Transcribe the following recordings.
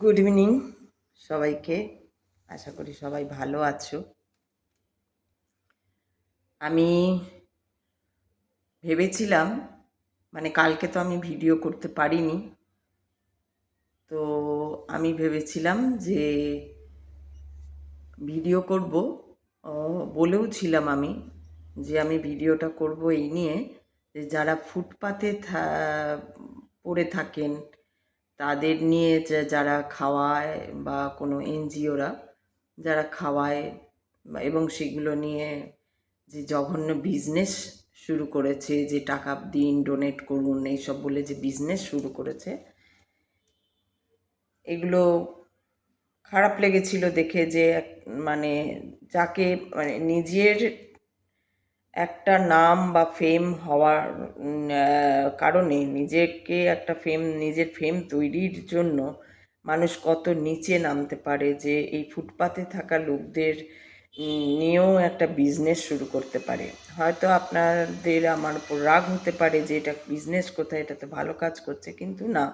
Good evening সবাইকে। আশা করি সবাই ভালো আছো। আমি ভেবেছিলাম, কালকে তো আমি ভিডিও করতে পারিনি, তো আমি ভেবেছিলাম যে ভিডিও করব। বলেও ছিলাম আমি যে আমি ভিডিওটা করব এই নিয়ে যে যারা ফুটপাতে পড়ে থাকেন তাদের নিয়ে, যারা খাওয়ায় বা কোনো এনজিওরা যারা খাওয়ায় এবং সেগুলো নিয়ে যে জঘন্য বিজনেস শুরু করেছে, যে টাকা দিন, ডোনেট করুন, এইসব বলে যে বিজনেস শুরু করেছে, এগুলো খারাপ লেগেছিল দেখে। যে মানে যাকে নিজের একটা নাম বা ফেম হওয়ার কারণে নিজেকে একটা নিজের ফেম তৈরির জন্য মানুষ কত নিচে নামতে পারে, যে এই ফুটপাতে থাকা লোকদের নিয়েও একটা বিজনেস শুরু করতে পারে। হয়তো আপনাদের আমার উপর রাগ হতে পারে যে এটা বিজনেস কোথায়, এটা তো ভালো কাজ করছে, কিন্তু না,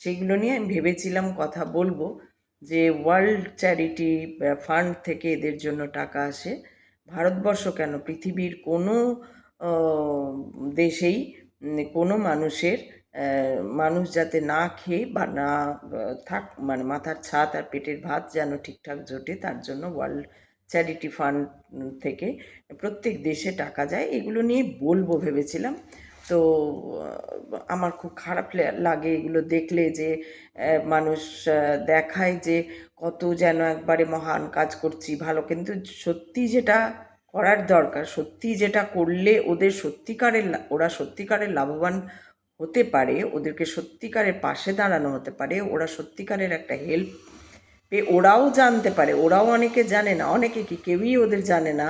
সেগুলো নিয়ে আমি ভেবেছিলাম কথা বলবো। যে ওয়ার্ল্ড চ্যারিটি ফান্ড থেকে এদের জন্য টাকা আসে। ভারতবর্ষ কেন, পৃথিবীর কোনো দেশেই কোনো মানুষ যাতে না খেয়ে বা না থাক, মাথার ছাদ আর পেটের ভাত যেন ঠিকঠাক জোটে, তার জন্য ওয়ার্ল্ড চ্যারিটি ফান্ড থেকে প্রত্যেক দেশে টাকা যায়। এগুলো নিয়ে বলবো ভেবেছিলাম। তো আমার খুব খারাপ লাগে এগুলো দেখলে, যে মানুষ দেখায় যে কত যেন একবারে মহান কাজ করছি, ভালো, কিন্তু সত্যি যেটা করার দরকার, সত্যি যেটা করলে ওরা সত্যিকারের লাভবান হতে পারে, ওদেরকে সত্যিকারের পাশে দাঁড়ানো হতে পারে, ওরা সত্যিকারের একটা হেল্প পেয়ে ওরাও জানতে পারে। ওরাও অনেকে জানে না, অনেকে কি কেউই ওদের জানে না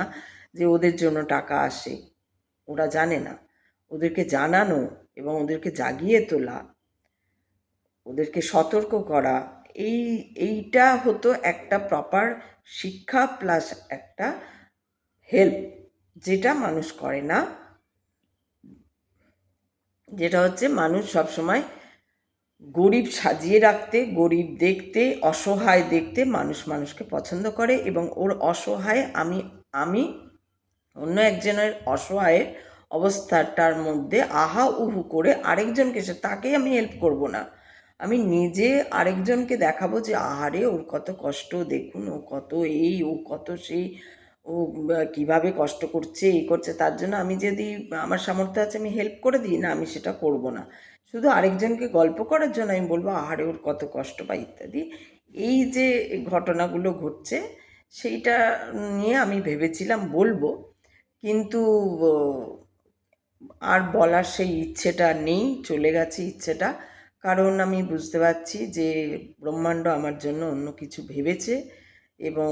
যে ওদের জন্য টাকা আসে, ওরা জানে না। ওদেরকে জানানো এবং ওদেরকে জাগিয়ে তোলা, ওদেরকে সতর্ক করা, এইটা হতো একটা প্রপার শিক্ষা প্লাস একটা হেল্প, যেটা মানুষ করে না। যেটা হচ্ছে মানুষ সবসময় গরিব সাজিয়ে রাখতে, গরিব দেখতে, অসহায় দেখতে মানুষ মানুষকে পছন্দ করে, এবং ওর অসহায় আমি অন্য একজনের অসহায়ের অবস্থাটার মধ্যে আহা উহু করে আরেকজনকে, তাকে আমি হেল্প করব না, আমি নিজে আরেকজনকে দেখাবো যে আহারে ওর কত কষ্ট, দেখুন ও কত এই, ও কত সেই, ও কিভাবে কষ্ট করছে, এই করছে, তার জন্য আমি যদি আমার সামর্থ্য আছে আমি হেল্প করে দিই, না আমি সেটা করব না। শুধু আরেকজনকে গল্প করার জন্য আমি বলবো আহারে ওর কত কষ্ট বা ইত্যাদি। এই যে ঘটনাগুলো ঘটছে, সেইটা নিয়ে আমি ভেবেছিলাম বলবো, কিন্তু আর বলার সেই ইচ্ছেটা নেই, চলে গেছে ইচ্ছেটা। কারণ আমি বুঝতে পারছি যে ব্রহ্মাণ্ড আমার জন্য অন্য কিছু ভেবেছে, এবং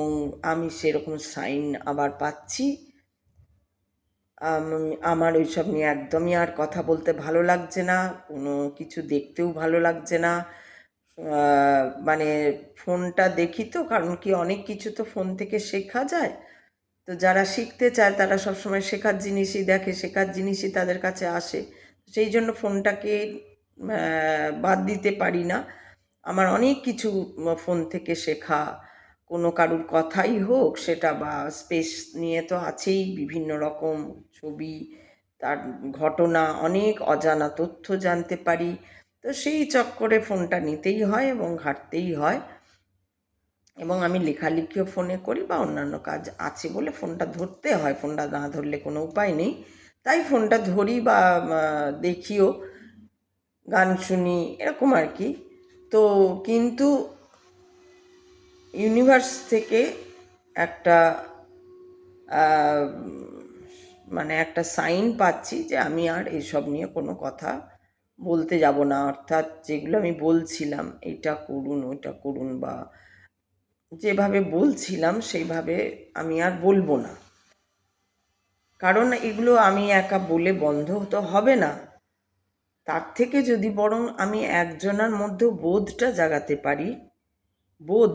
আমি সেরকম সাইন আবার পাচ্ছি। আমার ওইসব নিয়ে একদমই আর কথা বলতে ভালো লাগছে না, কোনো কিছু দেখতেও ভালো লাগছে না। মানে ফোনটা দেখি তো, কারণ কি অনেক কিছু তো ফোন থেকে শেখা যায়। তো যারা শিখতে চায় তারা সবসময় শেখার জিনিসই দেখে, শেখার জিনিসই তাদের কাছে আসে। সেই জন্য ফোনটাকে বাদ দিতে পারি না। আমার অনেক কিছু ফোন থেকে শেখা, কোনো কারুর কথাই হোক সেটা, বা স্পেস নিয়ে তো আছেই, বিভিন্ন রকম ছবি, তার ঘটনা, অনেক অজানা তথ্য জানতে পারি। তো সেই চক্করে ফোনটা নিতেই হয় এবং ঘাঁটতেই হয়। এবং আমি লেখালেখিও ফোনে করি বা অন্যান্য কাজ আছে বলে ফোনটা ধরতে হয়, ফোনটা না ধরলে কোনো উপায় নেই, তাই ফোনটা ধরি বা দেখিও, গান শুনি, এরকম আর কি। তো কিন্তু ইউনিভার্স থেকে একটা একটা সাইন পাচ্ছি যে আমি আর এসব নিয়ে কোনো কথা বলতে যাব না। অর্থাৎ যেগুলো আমি বলছিলাম এইটা করুন ওইটা করুন, বা যেভাবে বলছিলাম সেইভাবে আমি আর বলবো না। কারণ এগুলো আমি একা বলে বন্ধ তো হবে না। তার থেকে যদি বরং আমি একজনের মধ্যেও বোধটা জাগাতে পারি, বোধ,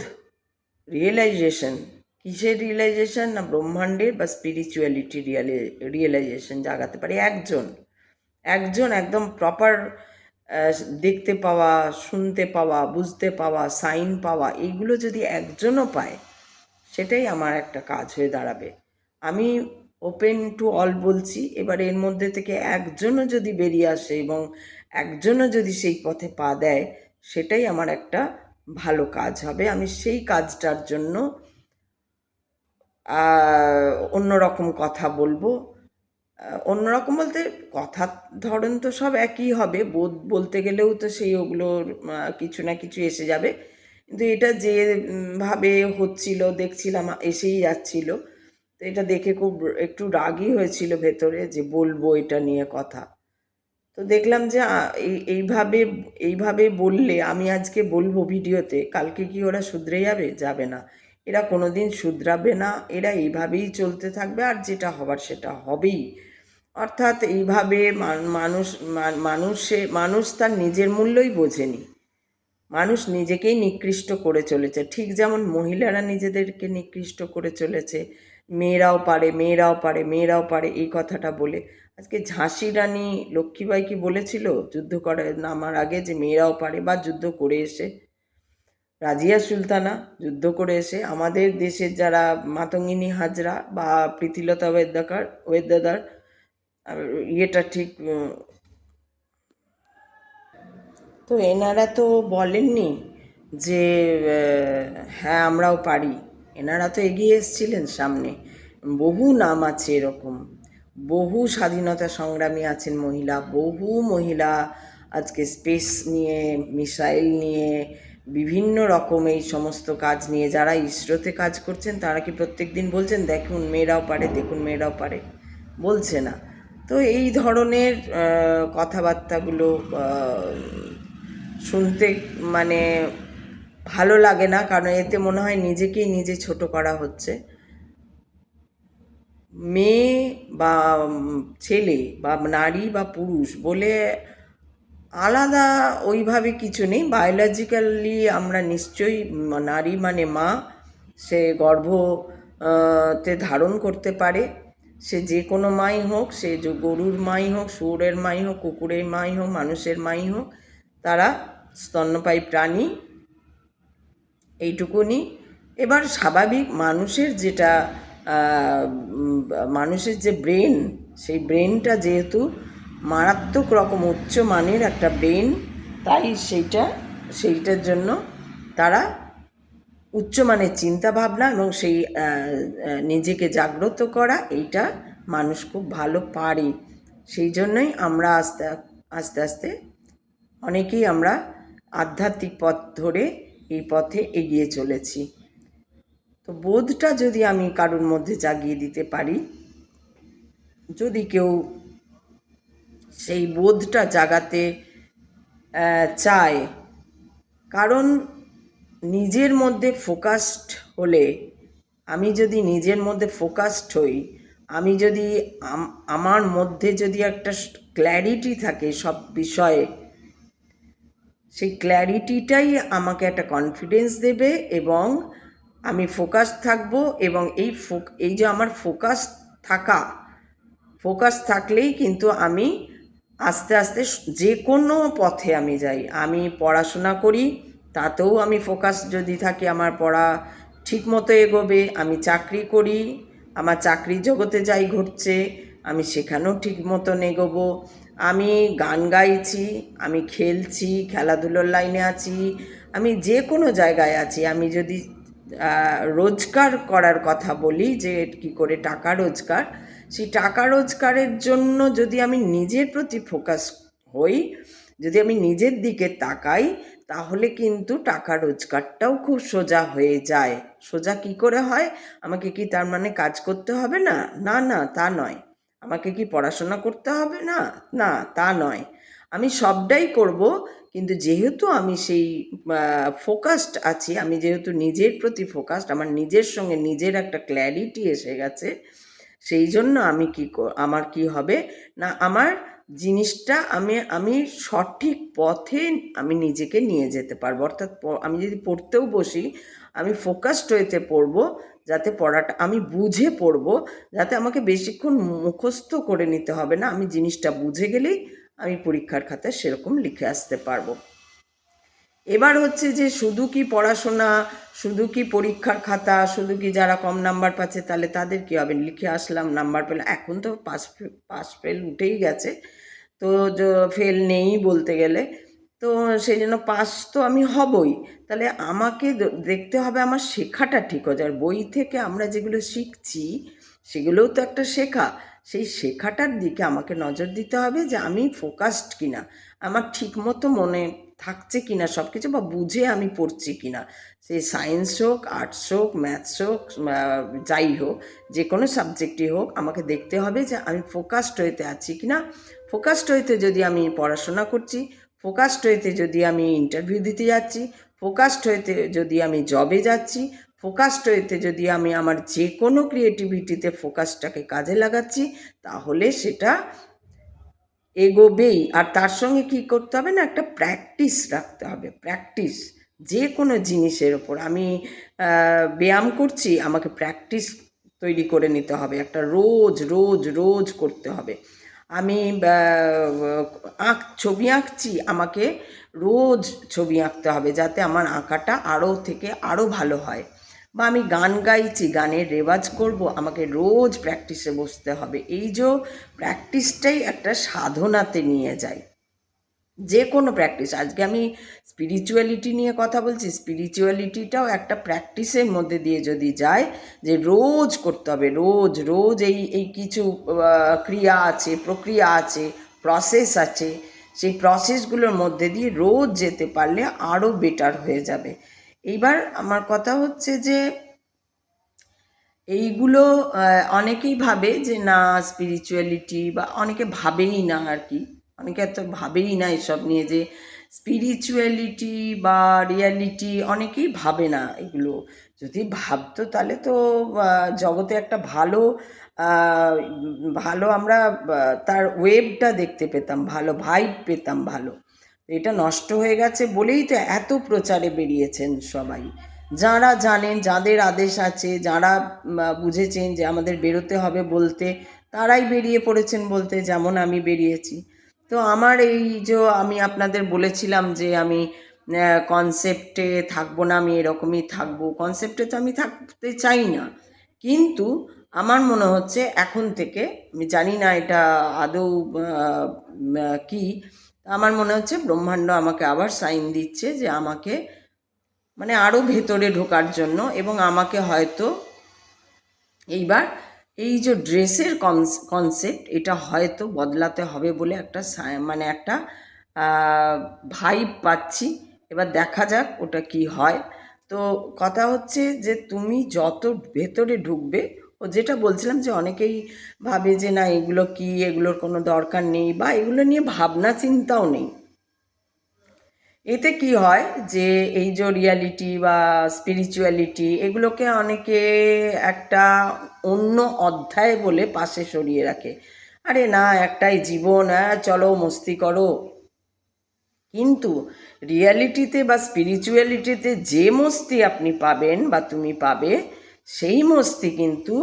রিয়েলাইজেশন, কিসের রিয়েলাইজেশন, না ব্রহ্মাণ্ডের বা স্পিরিচুয়ালিটি রিয়েলাইজেশন জাগাতে পারি একজন একদম প্রপার আহ, দেখতে পাওয়া, শুনতে পাওয়া, বুঝতে পাওয়া, সাইন পাওয়া, এইগুলো যদি একজনও পায়, সেটাই আমার একটা কাজ হয়ে দাঁড়াবে। আমি ওপেন টু অল বলছি, এবার এর মধ্যে থেকে একজনও যদি বেরিয়ে আসে এবং একজনও যদি সেই পথে পা দেয়, সেটাই আমার একটা ভালো কাজ হবে। আমি সেই কাজটার জন্য অন্যরকম কথা বলবো। অন্যরকম বলতে কথার ধরন তো সব একই হবে, বোধ বলতে গেলেও তো সেই ওগুলোর কিছু না কিছু এসে যাবে। কিন্তু এটা যে ভাবে হচ্ছিল দেখছিলাম এসেই যাচ্ছিল, তো এটা দেখে খুব একটু রাগই হয়েছিল ভেতরে, যে বলবো এটা নিয়ে কথা। তো দেখলাম যে এইভাবে এইভাবে বললে, আমি আজকে বলবো ভিডিওতে, কালকে কি ওরা শুধরে যাবে? যাবে না। এরা কোনো দিন শুধরাবে না, এরা এইভাবেই চলতে থাকবে, আর যেটা হবার সেটা হবেই। অর্থাৎ এইভাবে মানুষ তার নিজের মূল্যই বোঝেনি। মানুষ নিজেকেই নিকৃষ্ট করে চলেছে, ঠিক যেমন মহিলারা নিজেদেরকে নিকৃষ্ট করে চলেছে। মেয়েরাও পারে, মেয়েরাও পারে, মেয়েরাও পারে, এই কথাটা বলে। আজকে ঝাঁসি রানী লক্ষ্মীবাই কি বলেছিল যুদ্ধ করে নামার আগে, যে মেয়েরাও পারে, বা যুদ্ধ করে এসে রাজিয়া সুলতানা যুদ্ধ করে এসে আমাদের দেশের যারা মাতঙ্গিনী হাজরা বা প্রীতিলতা ওয়েদাদার, ইয়েটা ঠিক, তো এনারা তো বলেননি যে হ্যাঁ আমরাও পারি। এনারা তো এগিয়ে এসেছিলেন সামনে। বহু নাম আছে এরকম, বহু স্বাধীনতা সংগ্রামী আছেন মহিলা, বহু মহিলা আজকে স্পেস নিয়ে, মিসাইল নিয়ে, বিভিন্ন রকম এই সমস্ত কাজ নিয়ে যারা ইসরোতে কাজ করছেন, তারা কি প্রত্যেক দিন বলছেন দেখুন মেয়েরাও পারে, দেখুন মেয়েরাও পারে? বলছে না। তো এই ধরনের কথাবার্তাগুলো শুনতে মানে ভালো লাগে না, কারণ এতে মনে হয় নিজেকেই নিজে ছোট করা হচ্ছে। মেয়ে বা ছেলে বা নারী বা পুরুষ বলে আলাদা ওইভাবে কিছু নেই। বায়োলজিক্যালি আমরা নিশ্চয়ই, নারী মানে মা, সে তে ধারণ করতে পারে। সে যে কোনো মাই হোক, সে যে গরুর মাই হোক, শুয়োরের মাই হোক, কুকুরের মাই হোক, মানুষের মাই হোক, তারা স্তন্যপায়ী প্রাণী, এইটুকুনি। এবার স্বাভাবিক মানুষের যেটা মানুষের যে ব্রেন, সেই ব্রেনটা যেহেতু মারাত্মক রকম উচ্চ মানের একটা ব্রেন, তাই সেইটার জন্য তারা উচ্চমানের চিন্তা ভাবনা এবং সেই নিজেকে জাগ্রত করা, এইটা মানুষ খুব ভালো পারে। সেই জন্যই আমরা আস্তে আস্তে আস্তে অনেকেই আমরা আধ্যাত্মিক পথ ধরে এই পথে এগিয়ে চলেছি। তো বোধটা যদি আমি কারোর মধ্যে জাগিয়ে দিতে পারি, যদি কেউ সেই বোধটা জাগাতে চায়, কারণ নিজের মধ্যে ফোকাসড হলে, আমি যদি নিজের মধ্যে ফোকাসড হই, আমি যদি আমার মধ্যে যদি একটা ক্ল্যারিটি থাকে সব বিষয়ে, সেই ক্ল্যারিটিটাই আমাকে একটা কনফিডেন্স দেবে এবং আমি ফোকাস থাকব। এবং এই যে আমার ফোকাস থাকলেই কিন্তু আমি আস্তে আস্তে যে কোনো পথে আমি যাই। আমি পড়াশোনা করি, তাতেও আমি ফোকাস যদি থাকি, আমার পড়া ঠিক মতো এগোবে। আমি চাকরি করি, আমার চাকরির জগতে যাই ঘটছে, আমি সেখানেও ঠিক মতন এগোবো। আমি গান গাইছি, আমি খেলছি, খেলাধুলোর লাইনে আছি, আমি যে কোনো জায়গায় আছি, আমি যদি রোজগার করার কথা বলি, যে কী করে টাকা রোজগার, সেই টাকা রোজগারের জন্য যদি আমি নিজের প্রতি ফোকাস হই, যদি আমি নিজের দিকে তাকাই, তাহলে কিন্তু টাকা রোজগারটাও খুব সোজা হয়ে যায়। সোজা কি করে হয়? আমাকে কি তার মানে কাজ করতে হবে না? না না, তা নয়। আমাকে কি পড়াশোনা করতে হবে না? না, তা নয়। আমি সবটাই করব, কিন্তু যেহেতু আমি সেই ফোকাসড আছি, আমি যেহেতু নিজের প্রতি ফোকাসড, আমার নিজের সঙ্গে নিজের একটা ক্ল্যারিটি এসে গেছে, সেই জন্য আমার কি হবে না, আমার জিনিসটা আমি সঠিক পথে আমি নিজেকে নিয়ে যেতে পারবো। অর্থাৎ আমি যদি পড়তেও বসি, আমি ফোকাসড হইতে পড়বো, যাতে পড়াটা আমি বুঝে পড়বো, যাতে আমাকে বেশিক্ষণ মুখস্থ করে নিতে হবে না। আমি জিনিসটা বুঝে গেলেই আমি পরীক্ষার খাতায় সেরকম লিখে আসতে পারবো। এবার হচ্ছে যে শুধু কি পড়াশোনা, শুধু কি পরীক্ষার খাতা, শুধু কি যারা কম নাম্বার পাচ্ছে তাহলে তাদের কী হবে, লিখে আসলাম নাম্বার পেলাম, এখন তো পাস ফেল উঠেই গেছে, তো ফেল নেই বলতে গেলে, তো সেই জন্য পাস তো আমি হবই। তাহলে আমাকে দেখতে হবে আমার শেখাটা ঠিক হয়ে যায়। বই থেকে আমরা যেগুলো শিখছি সেগুলোও তো একটা শেখা, সেই শেখাটার দিকে আমাকে নজর দিতে হবে যে আমি ফোকাসড কিনা, আমার ঠিক মতো মনে থাকছে কিনা সব কিছু, বা বুঝে আমি পড়ছি কিনা, সে সায়েন্স হোক, আর্টস হোক, ম্যাথস হোক, যাই হোক, যে কোনো সাবজেক্টই হোক, আমাকে দেখতে হবে যে আমি ফোকাসড হইতে আছি কিনা। ফোকাসড হইতে যদি আমি পড়াশোনা করছি, ফোকাসড হইতে যদি আমি ইন্টারভিউ দিতে যাচ্ছি, ফোকাসড হইতে যদি আমি জবে যাচ্ছি, ফোকাসড হইতে যদি আমি আমার যে কোনো ক্রিয়েটিভিটিতে ফোকাসটাকে কাজে লাগাচ্ছি, তাহলে সেটা এগোবেই। আর তার সঙ্গে কি করতে হবে না, একটা প্র্যাকটিস রাখতে হবে, প্র্যাকটিস যে কোনো জিনিসের ওপর। আমি ব্যায়াম করছি, আমাকে প্র্যাকটিস তৈরি করে নিতে হবে, একটা রোজ রোজ রোজ করতে হবে। আমি ছবি আঁকছি, আমাকে রোজ ছবি আঁকতে হবে যাতে আমার আঁকাটা আরও থেকে আরও ভালো হয়। বা আমি গান গাইছি, গানের রেওয়াজ করব, আমাকে রোজ প্র্যাকটিসে বসতে হবে। এই যে প্র্যাকটিসটাই একটা সাধনাতে নিয়ে যায়, যে কোনো প্র্যাকটিস। আজকে আমি স্পিরিচুয়ালিটি নিয়ে কথা বলছি, স্পিরিচুয়ালিটিটাও একটা প্র্যাকটিসের মধ্যে দিয়ে যদি যায়, যে রোজ করতে হবে, রোজ রোজ এই কিছু ক্রিয়া আছে, প্রক্রিয়া আছে, প্রসেস আছে, সেই প্রসেসগুলোর মধ্যে দিয়ে রোজ যেতে পারলে আরও বেটার হয়ে যাবে। এইবার আমার কথা হচ্ছে যে এইগুলো অনেকেই ভাবে যে না স্পিরিচুয়ালিটি, বা অনেকে ভাবেই না আর কি, অনেকে এত ভাবেই না এসব নিয়ে, যে স্পিরিচুয়ালিটি বা রিয়ালিটি অনেকেই ভাবে না এগুলো। যদি ভাবতো তাহলে তো জগতে একটা ভালো ভালো আমরা তার ওয়েবটা দেখতে পেতাম, ভালো ভাইব পেতাম, ভালো। এটা নষ্ট হয়ে গেছে বলেই তো এত প্রচারে বেরিয়েছেন সবাই, যাঁরা জানেন, যাদের আদেশ আছে, যাঁরা বুঝেছেন যে আমাদের বেরোতে হবে বলতে, তারাই বেরিয়ে পড়েছেন বলতে, যেমন আমি বেরিয়েছি। তো আমার এই যে আমি আপনাদের বলেছিলাম যে আমি কনসেপ্টে থাকবো না, আমি এরকমই থাকবো, কনসেপ্টে তো আমি থাকতে চাই না, কিন্তু আমার মনে হচ্ছে এখন থেকে, আমি জানি না এটা আদৌ কি, আমার মনে হচ্ছে ব্রহ্মাণ্ড আমাকে আবার সাইন দিচ্ছে যে আমাকে মানে আরও ভেতরে ঢোকার জন্য, এবং আমাকে হয়তো এইবার এই যে ড্রেসের কনসেপ্ট, এটা হয়তো বদলাতে হবে বলে একটা মানে একটা ভাইব পাচ্ছি। এবার দেখা যাক ওটা কি হয়। তো কথা হচ্ছে যে তুমি যত ভেতরে ঢুকবে, ও যেটা বলছিলাম যে অনেকেই ভাবে যে না এগুলো কি, এগুলোর কোনো দরকার নেই, বা এগুলো নিয়ে ভাবনা চিন্তাও নেই। এতে কি হয় যে এই যে রিয়ালিটি বা স্পিরিচুয়ালিটি, এগুলোকে অনেকে একটা অন্য অধ্যায় বলে পাশে সরিয়ে রাখে। আরে না, একটাই জীবন, চলো মস্তি করো। কিন্তু রিয়ালিটিতে বা স্পিরিচুয়ালিটিতে যে মস্তি আপনি পাবেন বা তুমি পাবে, সেই মস্তি কিন্তু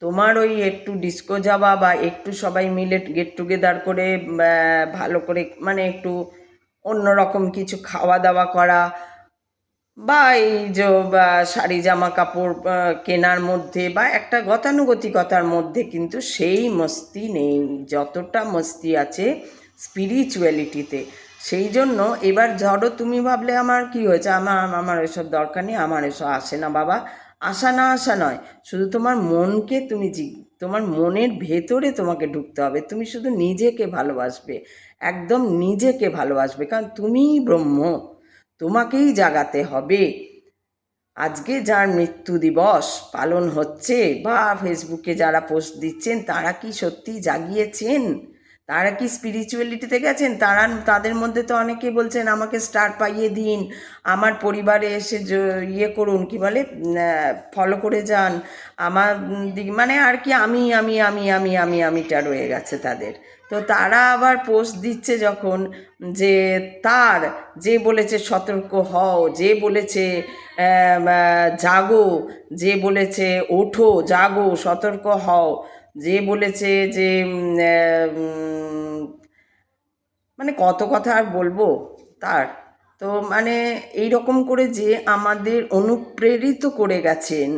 তোমার ওই একটু ডিস্কো যাওয়া, বা একটু সবাই মিলে গেট টুগেদার করে ভালো করে মানে একটু অন্যরকম কিছু খাওয়া দাওয়া করা, বা এই যে শাড়ি জামা কাপড় কেনার মধ্যে, বা একটা গতানুগতিকতার মধ্যে কিন্তু সেই মস্তি নেই যতটা মস্তি আছে স্পিরিচুয়ালিটিতে। সেই জন্য এবার ধরো তুমি ভাবলে আমার কি হয়েছে, আমার এসব দরকার নেই, আমার এসব আসে না বাবা। আসা না আসা নয়, শুধু তোমার মনকে তুমি তোমার মনের ভেতরে তোমাকে ঢুকতে হবে, তুমি শুধু নিজেকে ভালোবাসবে, একদম নিজেকে ভালোবাসবে, কারণ তুমিই ব্রহ্ম, তোমাকেই জাগাতে হবে। আজকে যার মৃত্যু দিবস পালন হচ্ছে, বা ফেসবুকে যারা পোস্ট দিচ্ছেন, তারা কি সত্যি জাগিয়েছেন? তারা কি স্পিরিচুয়ালিটিতে গেছেন? তাদের মধ্যে তো অনেকেই বলছেন আমাকে স্টার পাইয়ে দিন, আমার পরিবারে এসে ইয়ে করুন, কি বলে, ফলো করে যান আমার মানে আর কি, আমিটা রয়ে গেছে তাদের। তো তারা আবার পোস্ট দিচ্ছে যখন, যে তার যে বলেছে সতর্ক হও, যে বলেছে জাগো, যে বলেছে ওঠো জাগো সতর্ক হও, যে বলেছে যে মানে কত কথা আর বলবো তার। তো মানে এই রকম করে যে আমাদের অনুপ্রেরিত করে গেছেন,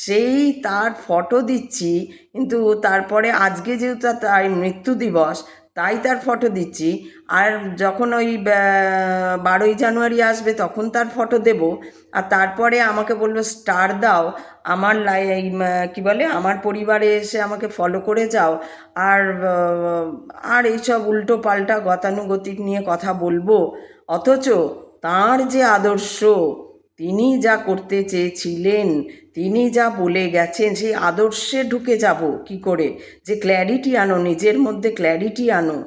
সেই তার ফটো দিচ্ছি, কিন্তু তারপরে আজকে যেহেতু তার মৃত্যু দিবস, তাই তার ফটো দিচ্ছি। আর যখন ওই 12ই জানুয়ারি আসবে তখন তার ফটো দেব। আর তারপরে আমাকে বললো স্টার দাও, আমার কী বলে, আমার পরিবারে এসে আমাকে ফলো করে যাও। আর আর এইসব উল্টো পাল্টা গতানুগতিক নিয়ে কথা বলবো। অথচ তাঁর যে আদর্শ, তিনি যা করতে চেয়েছিলেন, তিনি যা বলে গেছেন, সেই আদর্শে ঢুকে যাব কি করে? যে ক্ল্যারিটি আনো, নিজের মধ্যে ক্ল্যারিটি আনো,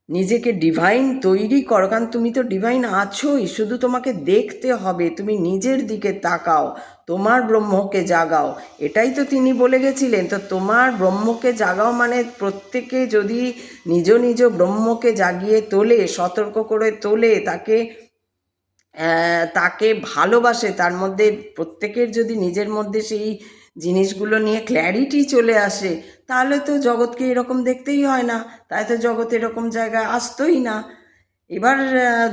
নিজেকে ডিভাইন তৈরি করো, কারণ তুমি তো ডিভাইন আছোই, শুধু তোমাকে দেখতে হবে, তুমি নিজের দিকে তাকাও, তোমার ব্রহ্মকে জাগাও। এটাই তো তিনি বলে গেছিলেন। তো তোমার ব্রহ্মকে জাগাও মানে প্রত্যেকে যদি নিজ নিজ ব্রহ্মকে জাগিয়ে তোলে, সতর্ক করে তোলে, তাকে ভালোবাসে, তার মধ্যে প্রত্যেকের যদি নিজের মধ্যে সেই জিনিসগুলো নিয়ে ক্ল্যারিটি চলে আসে, তাহলে তো জগৎকে এরকম দেখতেই হয় না, তাই তো জগৎ এরকম জায়গায় আসতোই না। এবার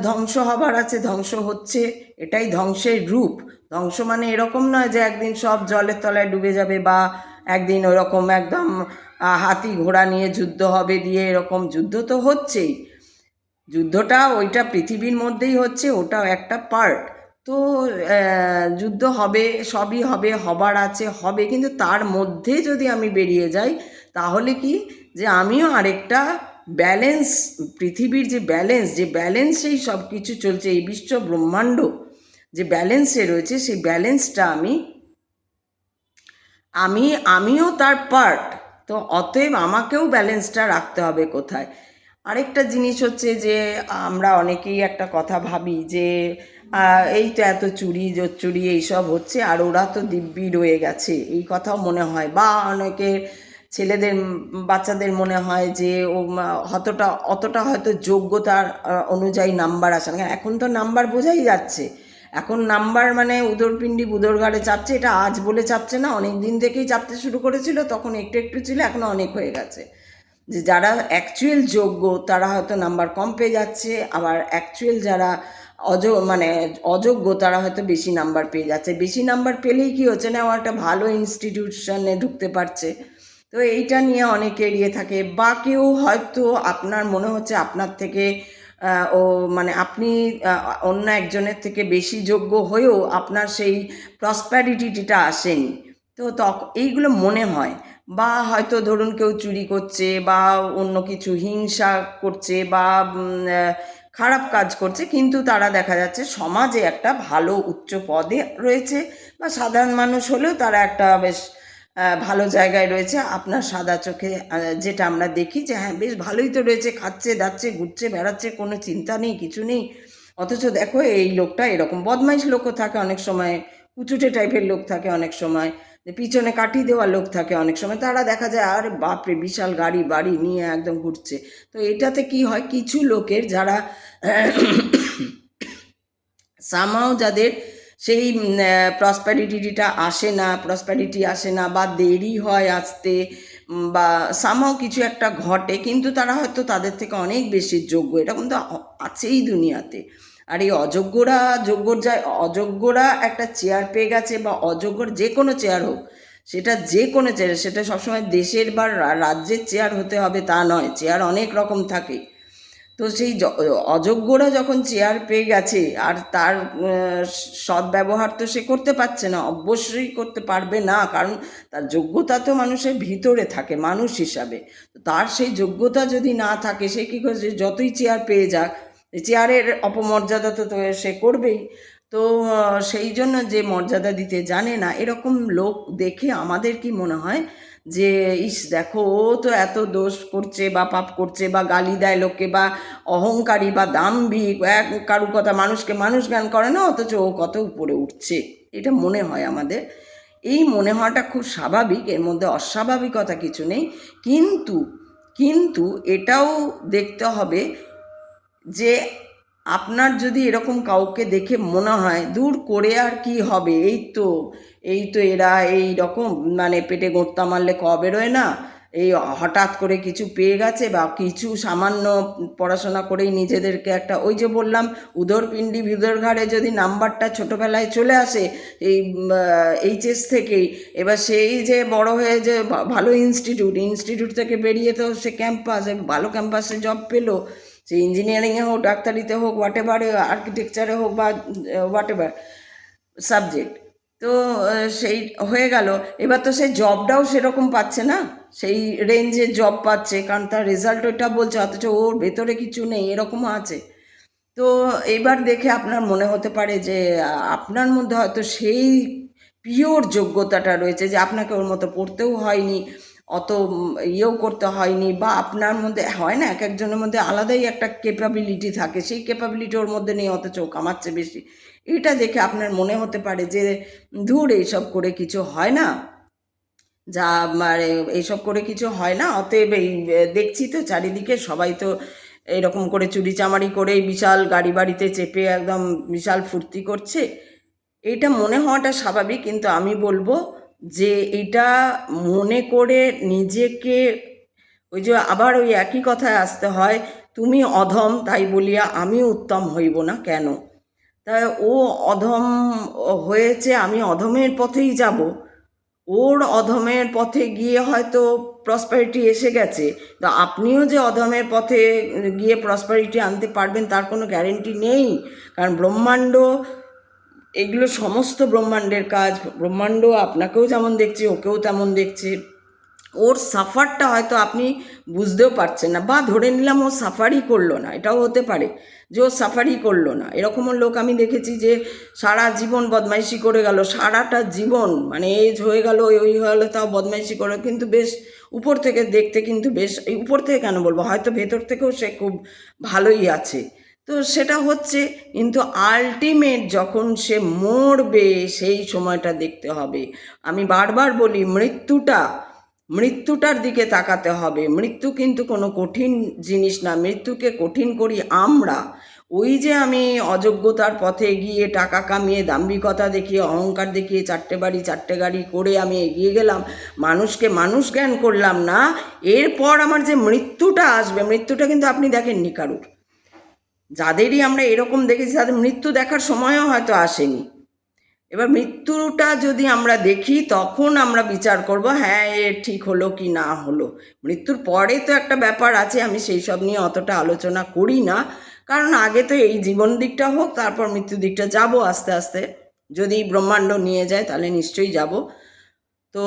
ধ্বংস হবার আছে, ধ্বংস হচ্ছে, এটাই ধ্বংসের রূপ। ধ্বংস মানে এরকম নয় যে একদিন সব জলের তলায় ডুবে যাবে, বা একদিন ওরকম একদম হাতি ঘোড়া নিয়ে যুদ্ধ হবে, দিয়ে এরকম যুদ্ধ তো হচ্ছেই, যুদ্ধটা ওইটা পৃথিবীর মধ্যেই হচ্ছে, ওটাও একটা পার্ট। তো যুদ্ধ হবে, সবই হবে, হবার আছে, হবে, কিন্তু তার মধ্যে যদি আমি বেরিয়ে যাই, তাহলে কি, যে আমিও আরেকটা ব্যালেন্স, পৃথিবীর যে ব্যালেন্সেই সব কিছু চলছে, এই বিশ্ব ব্রহ্মাণ্ড যে ব্যালেন্সে রয়েছে, সেই ব্যালেন্সটা আমিও তার পার্ট। তো অতএব আমাকেও ব্যালেন্সটা রাখতে হবে কোথায়। আরেকটা জিনিস হচ্ছে যে আমরা অনেকেই একটা কথা ভাবি যে এই তো এত চুরি জোচ্চুরি এইসব হচ্ছে, আর ওরা তো দিব্যি রয়ে গেছে, এই কথাও মনে হয়। বা অনেকে ছেলেদের বাচ্চাদের মনে হয় যে ও অতটা হয়তো যোগ্যতার অনুযায়ী নাম্বার আসে না। এখন তো নাম্বার বোঝাই যাচ্ছে, এখন নাম্বার মানে উদরপিণ্ডি বুদরঘাড়ে চাপছে, এটা আজ বলে চাপছে না, অনেক দিন থেকেই চাপতে শুরু করেছিল, তখন একটু একটু ছিল, এখন অনেক হয়ে গেছে। যে যারা অ্যাকচুয়াল যোগ্য তারা হয়তো নাম্বার কম পেয়ে যাচ্ছে, আবার অ্যাকচুয়াল যারা মানে অযোগ্য তারা হয়তো বেশি নাম্বার পেয়ে যাচ্ছে। বেশি নাম্বার পেলেই কি হচ্ছে না, ও একটা ভালো ইনস্টিটিউশনে ঢুকতে পারছে। তো এইটা নিয়ে অনেকে এড়িয়ে থাকে। বা কেউ হয়তো আপনার মনে হচ্ছে আপনার থেকে ও মানে আপনি অন্য একজনের থেকে বেশি যোগ্য হয়েও আপনার সেই প্রসপ্যারিটিটা আসেনি। তো এইগুলো মনে হয়। বা হয়তো ধরুন কেউ চুরি করছে, বা অন্য কিছু হিংসা করছে, বা খারাপ কাজ করছে, কিন্তু তারা দেখা যাচ্ছে সমাজে একটা ভালো উচ্চ পদে রয়েছে, বা সাধারণ মানুষ হলেও তারা একটা বেশ ভালো জায়গায় রয়েছে আপনার সাদা চোখে, যেটা আমরা দেখি যে হ্যাঁ বেশ ভালোই তো রয়েছে, খাচ্ছে দাচ্ছে ঘুরছে বেড়াচ্ছে, কোনো চিন্তা নেই, কিছু নেই। অথচ দেখো এই লোকটা এরকম বদমাইশ লোকও থাকে অনেক সময়, কুচুটে টাইপের লোক থাকে অনেক সময়, যে পিছনে কাটি দেওয়া লোক থাকে অনেক সময়, তারা দেখা যায় আরে বাপরে বিশাল গাড়ি বাড়ি নিয়ে একদম ঘুরছে। তো এটাতে কি হয়, কিছু লোকের যারা সামাও যাদের সেই প্রসপ্যারিটি আসে না, বা দেরি হয় আসতে, বা সামাও কিছু একটা ঘটে, কিন্তু তারা হয়তো তাদের থেকে অনেক বেশি যোগ্য, এটা কিন্তু আছেই দুনিয়াতে। আর এই অযোগ্যরা একটা চেয়ার পেয়ে গেছে, বা অযোগ্যর যে কোনো চেয়ার হোক, সেটা যে কোনো চেয়ার, সেটা সবসময় দেশের বা রাজ্যের চেয়ার হতে হবে তা নয়, চেয়ার অনেক রকম থাকে। তো সেই অযোগ্যরা যখন চেয়ার পেয়ে গেছে, আর তার সদ্ব্যবহার তো সে করতে পারছে না, অবশ্যই করতে পারবে না, কারণ তার যোগ্যতা তো মানুষের ভিতরে থাকে মানুষ হিসাবে। তার সেই যোগ্যতা যদি না থাকে, সে কী করে, যতই চেয়ার পেয়ে যাক, চেয়ারের অপমর্যাদা তো সে করবেই। তো সেই জন্য যে মর্যাদা দিতে জানে না, এরকম লোক দেখে আমাদের কি মনে হয় যে ইস দেখো ও তো এত দোষ করছে বা পাপ করছে, বা গালি দেয় লোককে, বা অহংকারী বা দাম্ভিক, কারুর কথা মানুষকে মানুষ জ্ঞান করে না, অথচ ও কত উপরে উঠছে, এটা মনে হয় আমাদের। এই মনে হওয়াটা খুব স্বাভাবিক, এর মধ্যে অস্বাভাবিকতা কিছু নেই। কিন্তু কিন্তু এটাও দেখতে হবে যে আপনার যদি এরকম কাউকে দেখে মনে হয় দূর করে আর কি হবে, এই তো এরা এই রকম, মানে পেটে গোঁত্তা মারলে ক বেরোয় না, এই হঠাৎ করে কিছু পেয়ে গেছে বা কিছু সামান্য পড়াশোনা করেই নিজেদেরকে একটা, ওই যে বললাম উদরপিণ্ডি ঘাড়ে যদি নাম্বারটা ছোটোবেলায় চলে আসে এই এইচএস থেকেই, এবার সেই যে বড় হয়ে যে ভালো ইনস্টিটিউট থেকে বেরিয়ে তো সে ক্যাম্পাসে, ভালো ক্যাম্পাসে জব পেলো, সে ইঞ্জিনিয়ারিংয়ে হোক, ডাক্তারিতে হোক, হোয়াট এভার, আর্কিটেকচারে হোক বা হোয়াট এভার সাবজেক্ট, তো সেই হয়ে গেল। এবার তো সে জবটাও সেরকম পাচ্ছে না, সেই রেঞ্জে জব পাচ্ছে, কারণ তার রেজাল্ট ওইটা বলছে, অথচ ওর ভেতরে কিছু নেই, এরকমও আছে। তো এইবার দেখে আপনার মনে হতে পারে যে আপনার মধ্যে হয়তো সেই পিওর যোগ্যতাটা রয়েছে যে আপনাকে ওর মতো পড়তেও হয়নি, অত ইয়েও করতে হয়নি, বা আপনার মধ্যে হয় না এক একজনের মধ্যে আলাদাই একটা ক্যাপাবিলিটি থাকে, সেই ক্যাপাবিলিটি ওর মধ্যে নেই, অথচ ও কামাচ্ছে বেশি। এটা দেখে আপনার মনে হতে পারে যে ধুর এইসব করে কিছু হয় না, যা মানে এইসব করে কিছু হয় না, অতএব এই দেখছি তো চারিদিকে সবাই তো এরকম করে চুরিচামারি করে বিশাল গাড়ি বাড়িতে চেপে একদম বিশাল ফুর্তি করছে। এইটা মনে হওয়াটা স্বাভাবিক, কিন্তু আমি বলবো যে এটা মনে করে নিজেকে, ওই যে আবার ওই একই কথায় আসতে হয়, তুমি অধম তাই বলিয়া আমি উত্তম হইব না কেন? তাই ও অধম হয়েছে, আমি অধমের পথেই যাব, ওর অধমের পথে গিয়ে হয়তো প্রসপারিটি এসে গেছে, তো আপনিও যে অধমের পথে গিয়ে প্রসপারিটি আনতে পারবেন তার কোনো গ্যারেন্টি নেই, কারণ ব্রহ্মাণ্ড এগুলো সমস্ত ব্রহ্মাণ্ডের কাজ, ব্রহ্মাণ্ড আপনাকেও যেমন দেখছে ওকেও তেমন দেখছে। ওর সাফারটা হয়তো আপনি বুঝতেও পারছেন না, বা ধরে নিলাম ও সাফারই করলো না, এটাও হতে পারে যে ও সাফারই করলো না। এরকমও লোক আমি দেখেছি যে সারা জীবন বদমাইশি করে গেল, সারাটা জীবন মানে এজ হয়ে গেল, ওই হয়ে গেলো, তাও বদমাইশি করে, কিন্তু বেশ উপর থেকে দেখতে কিন্তু বেশ, এই উপর থেকে কেন বলবো, হয়তো ভেতর থেকেও সে খুব ভালোই আছে। তো সেটা হচ্ছে, কিন্তু আলটিমেট যখন সে মরবে সেই সময়টা দেখতে হবে। আমি বারবার বলি মৃত্যুটার দিকে তাকাতে হবে। মৃত্যু কিন্তু কোনো কঠিন জিনিস না, মৃত্যুকে কঠিন করি আমরা। ওই যে আমি অযোগ্যতার পথে গিয়ে টাকা কামিয়ে দাম্ভিকতা দেখিয়ে অহংকার দেখিয়ে চারটে বাড়ি চারটে গাড়ি করে আমি এগিয়ে গেলাম, মানুষকে মানুষ জ্ঞান করলাম না, এরপর আমার যে মৃত্যুটা আসবে, মৃত্যুটা কিন্তু আপনি দেখেননি কারুর, যাদেরই আমরা এরকম দেখেছি তাদের মৃত্যু দেখার সময়ও হয়তো আসেনি। এবার মৃত্যুটা যদি আমরা দেখি তখন আমরা বিচার করব হ্যাঁ এ ঠিক হলো কি না হলো। মৃত্যুর পরে তো একটা ব্যাপার আছে, আমি সেই সব নিয়ে অতটা আলোচনা করি না, কারণ আগে তো এই জীবন দিকটা হোক, তারপর মৃত্যু দিকটা যাব আস্তে আস্তে, যদি ব্রহ্মাণ্ড নিয়ে যায় তাহলে নিশ্চয়ই যাব। তো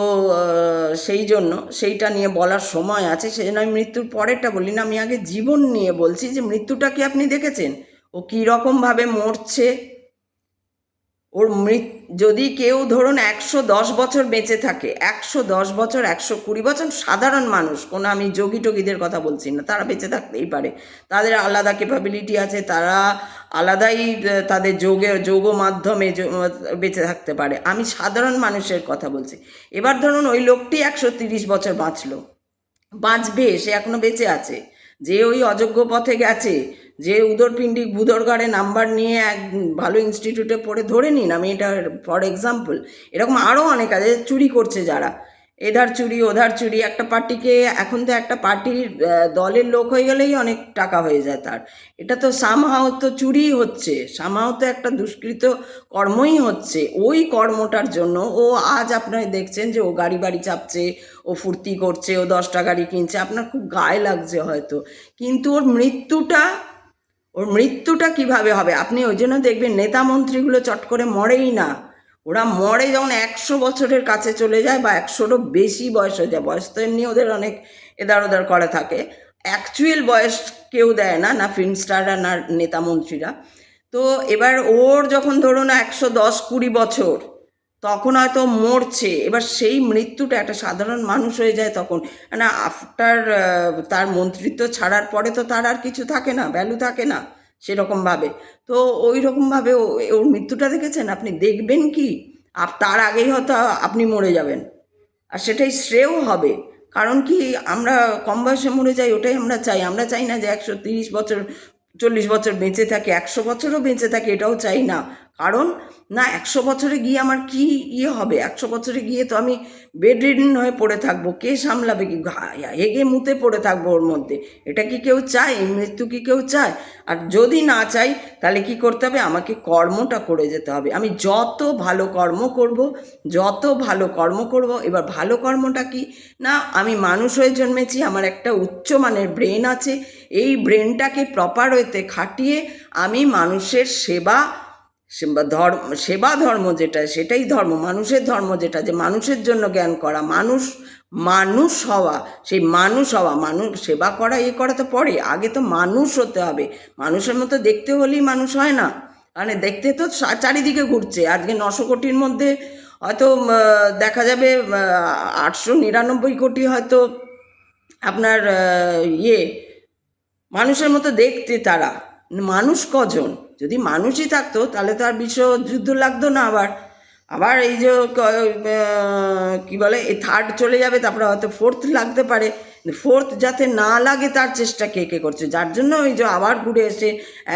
সেই জন্য সেইটা নিয়ে বলার সময় আছে, সেই জন্য আমি মৃত্যুর পরেরটা বলি না, আমি আগে জীবন নিয়ে বলছি যে মৃত্যুটা কি আপনি দেখেছেন, ও কীরকমভাবে মরছে। ওর যদি কেউ ধরুন 110 বছর বেঁচে থাকে, 110 বছর, 120 বছর, সাধারণ মানুষ, কোনো আমি যোগী টোগীদের কথা বলছি না, তারা বেঁচে থাকতেই পারে, তাদের আলাদা ক্যাপাবিলিটি আছে, তারা আলাদাই তাদের যোগ মাধ্যমে বেঁচে থাকতে পারে, আমি সাধারণ মানুষের কথা বলছি। এবার ধরুন ওই লোকটি 130 বছর বাঁচবে, সে এখনো বেঁচে আছে, যে ওই অযোগ্য পথে গেছে, যে উদরপিণ্ডি বুদরগাড়ে নাম্বার নিয়ে এক ভালো ইনস্টিটিউটে পড়ে, ধরে নিন আমি এটা ফর এক্সাম্পল, এরকম আরও অনেক আছে চুরি করছে, যারা এধার চুরি ওধার চুরি, একটা পার্টিকে, এখন তো একটা পার্টির দলের লোক হয়ে গেলেই অনেক টাকা হয়ে যায় তার, এটা তো সামহাও তো চুরি হচ্ছে, সামহাও তো একটা দুষ্কৃত কর্মই হচ্ছে, ওই কর্মটার জন্য ও আজ আপনারা দেখছেন যে ও গাড়ি বাড়ি চাপছে, ও ফুর্তি করছে, ও 10টা গাড়ি কিনছে, আপনার খুব গায়ে লাগছে হয়তো, কিন্তু ওর মৃত্যুটা কিভাবে হবে? আপনি ওই জন্য দেখবেন নেতা মন্ত্রীগুলো চট করে মরেই না, ওরা মরে যখন 100 বছরের কাছে চলে যায় বা 100রও বেশি বয়স হয়ে যায়, বয়স তো এমনি ওদের অনেক এদার ওদার করে থাকে, অ্যাকচুয়াল বয়স কেউ দেয় না, না ফিল্ম স্টাররা না নেতা মন্ত্রীরা। তো এবার ওর যখন ধরুন 110-20 বছর, তখন হয়তো মরছে, এবার সেই মৃত্যুটা একটা সাধারণ মানুষ হয়ে যায় তখন, না আফটার তার মন্ত্রিত্ব ছাড়ার পরে তো তার আর কিছু থাকে না, ভ্যালু থাকে না সেরকমভাবে। তো ওই রকমভাবে ওর মৃত্যুটা দেখেছেন আপনি, দেখবেন কি তার আগেই হয়তো আপনি মরে যাবেন, আর সেটাই শ্রেয় হবে। কারণ কি আমরা কম বয়সে মরে যাই, ওটাই আমরা চাই, আমরা চাই না যে 130 বছর 40 বছর বেঁচে থাকে, 100 বছরও বেঁচে থাকে, এটাও চাই না, কারণ না 100 বছরে গিয়ে আমার কি হবে, 100 বছরে গিয়ে তো আমি বেড রিডেন হয়ে পড়ে থাকবো, কে সামলাবে, কি হেগে মুতে পড়ে থাকবো ওর মধ্যে। এটা কি কেউ চায়? এই মৃত্যু কি কেউ চায়? আর যদি না চাই তাহলে কি করতে হবে? আমাকে কর্মটা করে যেতে হবে। আমি যত ভালো কর্ম করব, যত ভালো কর্ম করব, এবার ভালো কর্মটা কি না, আমি মানুষ হয়ে জন্মেছি, আমার একটা উচ্চমানের ব্রেন আছে, এই ব্রেনটাকে প্রপার ওয়েতে খাটিয়ে আমি মানুষের সেবা ধর্ম যেটা, সেটাই ধর্ম, মানুষের ধর্ম যেটা, যে মানুষের জন্য জ্ঞান করা, মানুষ হওয়া, সেই মানুষ হওয়া, মানুষ সেবা করা, করা তো পরে, আগে তো মানুষ হতে হবে। মানুষের মতো দেখতে হলেই মানুষ হয় না, মানে দেখতে তো চারিদিকে ঘুরছে। আজকে 900 কোটির মধ্যে হয়তো দেখা যাবে 899 কোটি হয়তো আপনার মানুষের মতো দেখতে, তারা মানুষ কজন? যদি মানুষই থাকতো তাহলে তো আর বিশ্বযুদ্ধ লাগতো না। আবার এই যে কি বলে, এই থার্ড চলে যাবে, তারপরে হয়তো ফোর্থ লাগতে পারে। ফোর্থ যাতে না লাগে তার চেষ্টা কে কে করছে, যার জন্য ওই যে আবার ঘুরে এসে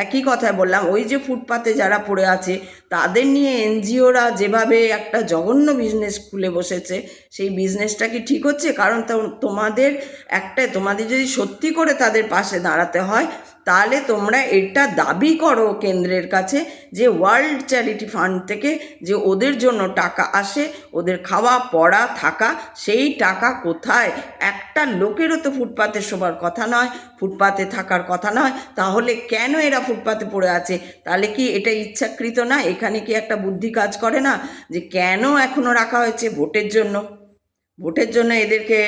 একই কথায় বললাম, ওই যে ফুটপাতে যারা পড়ে আছে তাদের নিয়ে এনজিওরা যেভাবে একটা জঘন্য বিজনেস খুলে বসেছে, সেই বিজনেসটা কি ঠিক হচ্ছে? কারণ তোমাদের যদি সত্যি করে তাদের পাশে দাঁড়াতে হয়, তাহলে তোমরা এটা দাবি করো কেন্দ্রের কাছে যে ওয়ার্ল্ড চ্যারিটি ফান্ড থেকে যে ওদের জন্য টাকা আসে, ওদের খাওয়া পড়া থাকা, সেই টাকা কোথায়? একটা লোকেরও তো ফুটপাতে শোবার কথা নয়, ফুটপাতে থাকার কথা নয়, তাহলে কেন এরা ফুটপাতে পড়ে আছে? তাহলে কি এটা ইচ্ছাকৃত না? এখানে কি একটা বুদ্ধি কাজ করে না যে কেন এখনো রাখা হয়েছে? ভোটের জন্য এদেরকে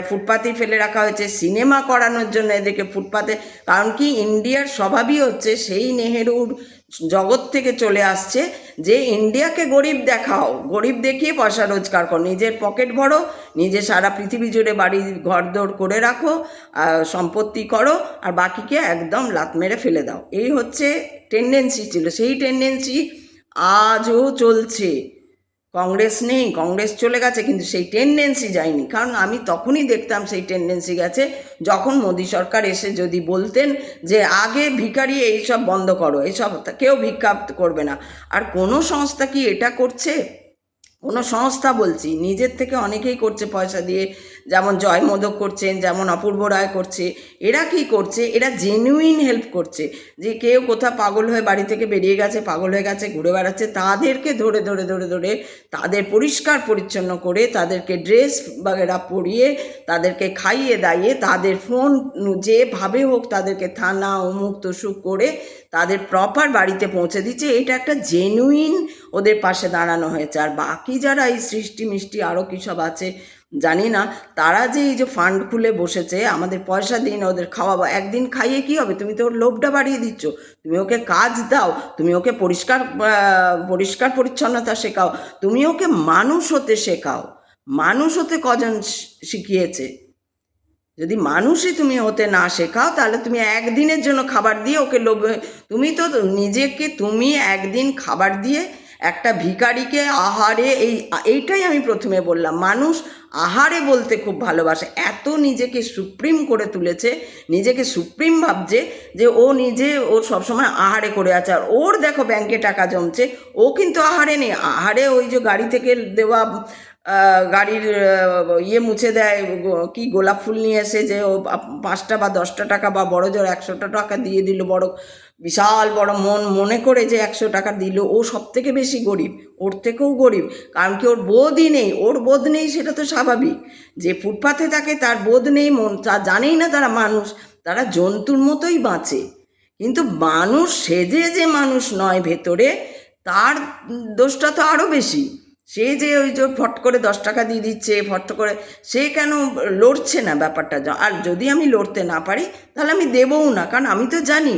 ফুটপাতেই ফেলে রাখা হয়েছে, সিনেমা করানোর জন্য এদেরকে ফুটপাতে। কারণ কি, ইন্ডিয়ার স্বভাবই হচ্ছে, সেই নেহেরুর জগৎ থেকে চলে আসছে যে ইন্ডিয়াকে গরিব দেখাও, গরিব দেখিয়ে পয়সা রোজগার করো, নিজের পকেট ভরো, নিজে সারা পৃথিবী জুড়ে বাড়ি ঘরদোর করে রাখো, সম্পত্তি করো, আর বাকিকে একদম লাত মেরে ফেলে দাও। এই হচ্ছে টেন্ডেন্সি ছিল, সেই টেন্ডেন্সি আজও চলছে। কংগ্রেস নেই, কংগ্রেস চলে গেছে, কিন্তু সেই টেন্ডেন্সি যায়নি। কারণ আমি তখনই দেখতাম সেই টেন্ডেন্সি গেছে যখন মোদী সরকার এসে যদি বলতেন যে আগে ভিখারি এইসব বন্ধ করো, এইসব কেউ ভিক্ষা করবে না। আর কোনো সংস্থা কি এটা করছে? কোনো সংস্থা বলছি, নিজের থেকে অনেকেই করছে পয়সা দিয়ে, যেমন জয় মোদক করছেন, যেমন অপূর্ব রায় করছে। এরা কি করছে? এরা জেনুইন হেল্প করছে, যে কেউ কোথাও পাগল হয়ে বাড়ি থেকে বেরিয়ে গেছে, পাগল হয়ে গেছে, ঘুরে বেড়াচ্ছে, তাদেরকে ধরে ধরে ধরে ধরে তাদের পরিষ্কার পরিচ্ছন্ন করে, তাদেরকে ড্রেস বাগেরা পরিয়ে, তাদেরকে খাইয়ে দাইয়ে, তাদের ফোন যেভাবে হোক তাদেরকে থানা অমুক তসুক করে তাদের প্রপার বাড়িতে পৌঁছে দিচ্ছে। এটা একটা জেনুইন ওদের পাশে দাঁড়ানো হয়েছে। আর বাকি যারা এই সৃষ্টি মিষ্টি আরও কী সব আছে জানি না, তারা যে এই যে ফান্ড খুলে বসেছে, আমাদের পয়সা দিন ওদের খাওয়াবো, একদিন খাইয়ে কি হবে? তুমি তো ওর লোভটা বাড়িয়ে দিচ্ছ। তুমি ওকে কাজ দাও, তুমি ওকে পরিষ্কার পরিচ্ছন্নতা শেখাও, তুমি ওকে মানুষ হতে শেখাও। মানুষ হতে কজন শিখিয়েছে? যদি মানুষই তুমি হতে না শেখাও, তাহলে তুমি একদিনের জন্য খাবার দিয়ে ওকে তুমি তো নিজেকে, তুমি একদিন খাবার দিয়ে একটা ভিখারিকে আহারে, এইটাই আমি প্রথমে বললাম, মানুষ আহারে বলতে খুব ভালোবাসে, এত নিজেকে সুপ্রিম করে তুলেছে, নিজেকে সুপ্রিম ভাবছে যে ও সবসময় আহারে করে আছে। আর ওর দেখো ব্যাংকে টাকা জমছে, ও কিন্তু আহারে নেই। আহারে ওই যে গাড়ি থেকে দেওয়া গাড়ির মুছে দেয়, কি গোলাপ ফুল নিয়ে এসে যে ও 5টা বা 10টা টাকা বা বড় জোর 100টা টাকা দিয়ে দিল, বড় বিশাল বড় মনে করে যে 100 টাকা দিল, ও সব থেকে বেশি গরিব, ওর থেকেও গরিব। কারণ কি, ওর বোধই নেই। ওর বোধ নেই সেটা তো স্বাভাবিক, যে ফুটপাথে থাকে তার বোধ নেই, তা জানেই না তারা মানুষ, তারা জন্তুর মতোই বাঁচে। কিন্তু মানুষ সেজে যে মানুষ নয় ভেতরে, তার দোষটা তো আরও বেশি। সে যে ওই যে ফট করে 10 টাকা দিয়ে দিচ্ছে, ফট করে, সে কেন লড়ছে না ব্যাপারটা? আর যদি আমি লড়তে না পারি তাহলে আমি দেবও না, কারণ আমি তো জানি,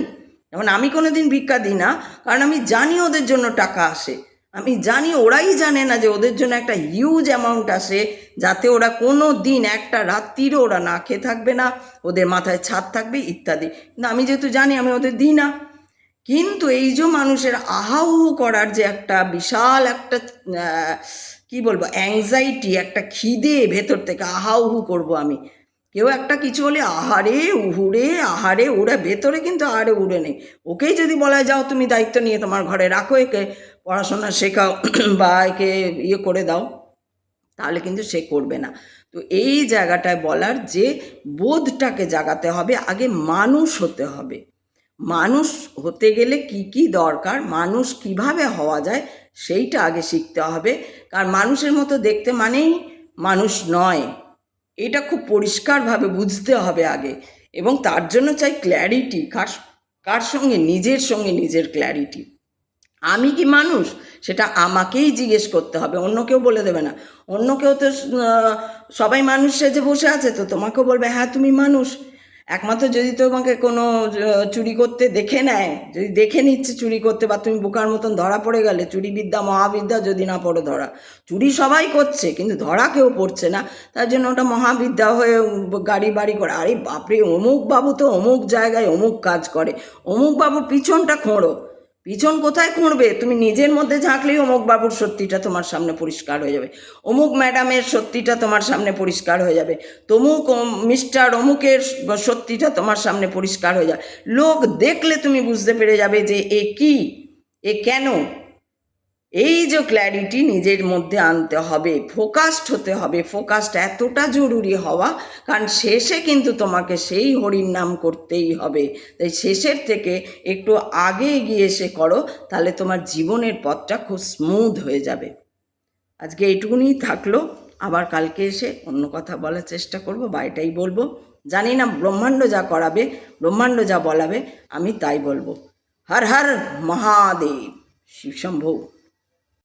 যেমন আমি কোনো দিন ভিক্ষা দিই না, কারণ আমি জানি ওদের জন্য টাকা আসে। আমি জানি, ওরাই জানে না যে ওদের জন্য একটা হিউজ অ্যামাউন্ট আসে, যাতে ওরা কোনো দিন একটা রাত্রিরও ওরা না খেয়ে থাকবে না, ওদের মাথায় ছাদ থাকবে ইত্যাদি। কিন্তু আমি যেহেতু জানি, আমি ওদের দিই না। কিন্তু এই যে মানুষের আহাহু করার যে একটা বিশাল একটা কি বলবো, অ্যাংজাইটি, একটা খিদে ভেতর থেকে, আহাহু করব আমি, কেউ একটা কিছু হলে আহারে উহুড়ে, আহারে উড়ে, ভেতরে কিন্তু আহারে উড়ে নেই। ওকেই যদি বলা যাও তুমি দায়িত্ব নিয়ে তোমার ঘরে রাখো, একে পড়াশোনা শেখাও বা একে ইয়ে করে দাও, তাহলে কিন্তু সে করবে না। তো এই জায়গাটায় বলার যে বোধটাকে জাগাতে হবে, আগে মানুষ হতে হবে। মানুষ হতে গেলে কি কি দরকার, মানুষ কিভাবে হওয়া যায় সেইটা আগে শিখতে হবে। কারণ মানুষের মতো দেখতে মানেই মানুষ নয়, এটা খুব পরিষ্কারভাবে বুঝতে হবে আগে। এবং তার জন্য চাই ক্ল্যারিটি, কার সঙ্গে, নিজের ক্ল্যারিটি। আমি কি মানুষ, সেটা আমাকেই জিজ্ঞেস করতে হবে, অন্য কেউ বলে দেবে না। অন্য কেউ তো সবাই মানুষ সেজে বসে আছে, তো তোমাকেও বলবে হ্যাঁ তুমি মানুষ। একমাত্র যদি তোমাকে কোনো চুরি করতে দেখে নেয়, যদি দেখে নিচ্ছে চুরি করতে, বা তুমি বোকার মতন ধরা পড়ে গেলে, চুরি বিদ্যা মহাবিদ্যা যদি না পড়ো ধরা, চুরি সবাই করছে কিন্তু ধরা কেউ পড়ছে না, তার জন্য ওটা মহাবিদ্যা হয়ে গাড়ি বাড়ি করে, আরে বাপরে অমুক বাবু তো অমুক জায়গায় অমুক কাজ করে, অমুক বাবুর পিছনটা খোঁড়ো। পিছন কোথায় খুঁড়বে? তুমি নিজের মধ্যে ঝাঁকলেই অমুক বাবুর সত্যিটা তোমার সামনে পরিষ্কার হয়ে যাবে, অমুক ম্যাডামের সত্যিটা তোমার সামনে পরিষ্কার হয়ে যাবে, তমুক মিস্টার অমুকের সত্যিটা তোমার সামনে পরিষ্কার হয়ে যাবে। লোক দেখলে তুমি বুঝতে পেরে যাবে যে এ কি, এ কেন। এই যে ক্ল্যারিটি নিজের মধ্যে আনতে হবে, ফোকাসড হতে হবে। ফোকাসড এতটা জরুরি হওয়া, কারণ শেষে কিন্তু তোমাকে সেই হরির নাম করতেই হবে। তাই শেষের থেকে একটু আগে এগিয়ে এসে করো, তাহলে তোমার জীবনের পথটা খুব স্মুথ হয়ে যাবে। আজকে এইটুকুনি থাকলো, আবার কালকে এসে অন্য কথা বলার চেষ্টা করব, বা এটাই বলবো। জানি না ব্রহ্মাণ্ড যা করাবে, ব্রহ্মাণ্ড যা বলাবে, আমি তাই বলবো। হর হর মহাদেব, শিব শম্ভু।